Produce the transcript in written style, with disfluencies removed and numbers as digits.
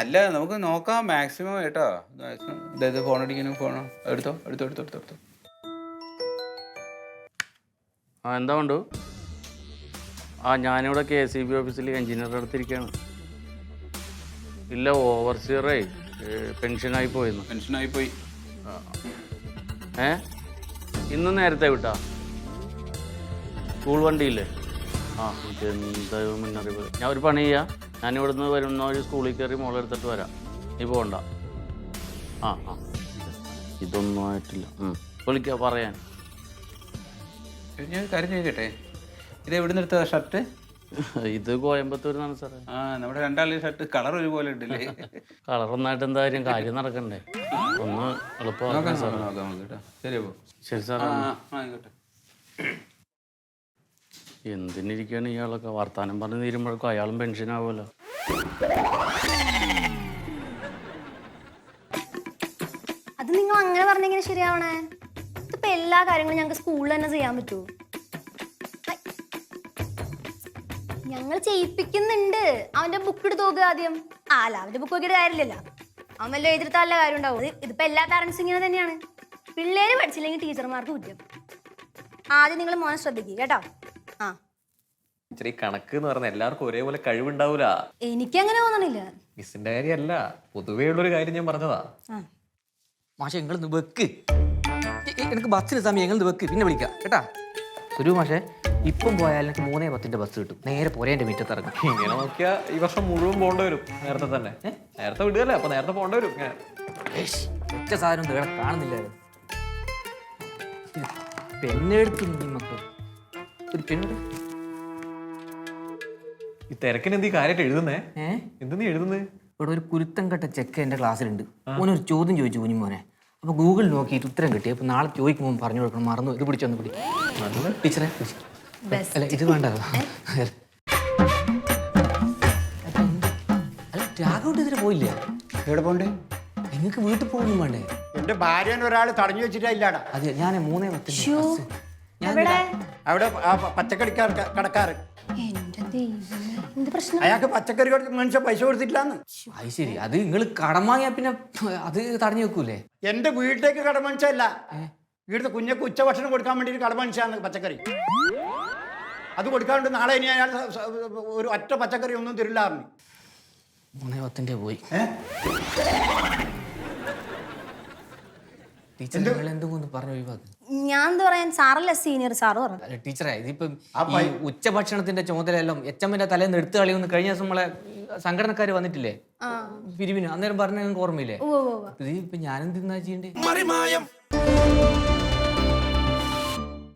അല്ല നമുക്ക് നോക്കാം മാക്സിമം കേട്ടോ. മാക്സിമം അതായത് ഫോൺ അടിക്കാനും ഫോണോ എടുത്തോ എടുത്തോ എടുത്തോ എടുത്തോ എടുത്തോ. ആ എന്താ കൊണ്ട്? ഞാനിവിടെ KCB ഓഫീസിൽ എഞ്ചിനീയറുടെ അടുത്തിരിക്കുകയാണ്. ഇല്ല, ഓവർസിയറേ പെൻഷനായി പോയിരുന്നു. പെൻഷനായി പോയി. ഇന്ന് നേരത്തെ വിട്ടാ സ്കൂൾ വണ്ടിയില്ലേ? ഇതെന്താ മുന്നറിയിപ്പ്? ഞാൻ ഒരു പണി ചെയ്യാം, ഞാനിവിടുന്ന് വരുന്ന ഒരു സ്കൂളിൽ കയറി മോളെടുത്തിട്ട് വരാം. നീ പോകണ്ട. ഇതൊന്നും ആയിട്ടില്ല. വിളിക്കാം പറയാൻ. ഞാൻ കാര്യം ചോദിക്കട്ടെ, ഇത് എവിടെ നിന്ന് എടുത്തതാ ഷർട്ട്? ഇത് കോയമ്പത്തൂർ നിന്നാണ് സാറേ. നമ്മുടെ രണ്ടാളുടെ ഷർട്ട് കളർ ഒരുപോലെ ഉണ്ടല്ലേ? കളർ ഒന്നായിട്ട് എന്താ കാര്യം നടക്കണ്ടേ? ഒന്ന് എളുപ്പമാക്കാം സാർ. ശരി ശരി സാർ. ആയിക്കോട്ടെ. എന്തിനിരിക്കുകയാണ് ഇയാളൊക്കെ? വർത്താനം പറഞ്ഞ് തീരുമ്പോഴേക്കും അയാളും പെൻഷനാവുമല്ലോ. അത് നിങ്ങൾ അങ്ങനെ പറഞ്ഞെങ്ങനെ ശരിയാവണേ? ഇതിപ്പോ എല്ലാ കാര്യങ്ങളും ഞങ്ങൾക്ക് സ്കൂളിൽ തന്നെ ചെയ്യാൻ പറ്റുമോ? ഞങ്ങൾ ചെയ്യിപ്പിക്കുന്നുണ്ട്. അവന്റെ ബുക്ക് എടുത്ത് നോക്കുക ആദ്യം. അല്ല, അവന്റെ ബുക്ക് നോക്കിയിട്ട് കാര്യമില്ലല്ലോ. അവൻ വല്ല എഴുതിർത്താനുള്ള കാര്യം ഉണ്ടാവും. ഇതിപ്പോ എല്ലാ പാരന്റ്സും ഇങ്ങനെ തന്നെയാണ്. പിള്ളേര് പഠിച്ചില്ലെങ്കിൽ ടീച്ചർമാർക്ക് കുറ്റം. ആദ്യം നിങ്ങൾ മോനെ ശ്രദ്ധിക്കുക കേട്ടോ. ഇച്ചിരി കണക്ക് എന്ന് പറഞ്ഞാൽ എല്ലാവർക്കും ഒരേപോലെ കഴിവുണ്ടാവൂല. എനിക്കങ്ങനെ തോന്നണില്ല. മിസ്സിന്റെ കാര്യമല്ല, പൊതുവേ ഉള്ളൊരു കാര്യം ഞാൻ പറഞ്ഞതാ. മാഷെ നിങ്ങളിന്ന് വെക്ക്, എനിക്ക് ബസ്സിന് സമയം ഞങ്ങളിന്ന് വെക്ക്, പിന്നെ വിളിക്കാം കേട്ടാ. ഒരു മാഷെ ഇപ്പം പോയാൽ എനിക്ക് 3:10 ബസ് കിട്ടും. നേരെ പോരേൻ്റെ മുറ്റത്തിറങ്ങും. ഇങ്ങനെ നോക്കിയാ ഈ വർഷം മുഴുവൻ പോകേണ്ടി വരും. നേരത്തെ തന്നെ നേരത്തെ വിടുകയല്ലേ, അപ്പൊ നേരത്തെ പോകേണ്ടി വരും. ഒറ്റ സാധനം ഇവിടെ കാണുന്നില്ലായിരുന്നു. പെണ്ണെടുത്തു മക്കൾ, ഒരു പെണ്ണ്. ഈ തിരക്കിന് എന്ത് കാര്യമായിട്ട് എഴുതുന്നേ? എന്ത് നീ എഴുതുന്നേ? ഇവിടെ ഒരു കുരുത്തം കെട്ട ചെക്ക എൻ്റെ ക്ലാസ്സിലുണ്ട്. ഓനൊരു ചോദ്യം ചോദിച്ചു കുഞ്ഞുമോനെ. അപ്പോൾ ഗൂഗിൾ നോക്കിയിട്ട് ഉത്തരം കിട്ടി. അപ്പോൾ നാളെ ചോദിക്കുമ്പോൾ പറഞ്ഞു കൊടുക്കണം. മറന്നു, ഇത് പിടിച്ചൊന്ന് പിടി. ടീച്ചറെ അല്ല, ഇത് വേണ്ട. അല്ല, രാഘവട്ട് ഇതിന് പോയില്ല. എവിടെ പോണ്ടേ? നിങ്ങൾക്ക് വീട്ടിൽ പോകുന്നു വേണ്ടേ? എന്റെ ഭാര്യനെ ഒരാൾ തടഞ്ഞു വെച്ചിട്ടാ ഇല്ലാടാ. അതെ, ഞാൻ 3:10 അവിടെ പച്ചക്കറിക്കാർ കടക്കാറ് അയാൾക്ക് പച്ചക്കറി മനുഷ്യ പൈസ കൊടുത്തിട്ടില്ലാന്ന്. അത് ശരി, അത് നിങ്ങൾ കടം വാങ്ങിയാ പിന്നെ അത് തടഞ്ഞു വെക്കൂലേ? എന്റെ വീട്ടിലേക്ക് കട മനുഷ്യല്ല, വീട്ടിലെ കുഞ്ഞക്ക് ഉച്ചഭക്ഷണം കൊടുക്കാൻ വേണ്ടിയിട്ട് കട മനുഷ്യാണ് പച്ചക്കറി. അത് കൊടുക്കാണ്ട് നാളെ ഇനി അയാൾ ഒരു ഒറ്റ പച്ചക്കറി ഒന്നും തരില്ലായിരുന്നു. 3:10 പോയി. ടീച്ചർ എന്തെങ്കിലും പറഞ്ഞു ഒഴിവാക്ക്. ഞാൻ എന്താ പറയാൻ, സാറല്ലേ സീനിയർ, സാറ് പറഞ്ഞു. അല്ല ടീച്ചറെ, ഇതിപ്പം ഉച്ചഭക്ഷണത്തിന്റെ ചുമതലയെല്ലാം എച്ചമ്മന്റെ തലേന്ന് എടുത്തു കളിയൊന്ന് കഴിഞ്ഞ ദിവസം നമ്മളെ സംഘടനക്കാര് വന്നിട്ടില്ലേ പിരിവിന്, അന്നേരം പറഞ്ഞ നിങ്ങൾക്ക് ഓർമ്മയില്ലേ? ഇത് ഇപ്പൊ ഞാനെന്തിന്നാ ചെയ്യണ്ടേ?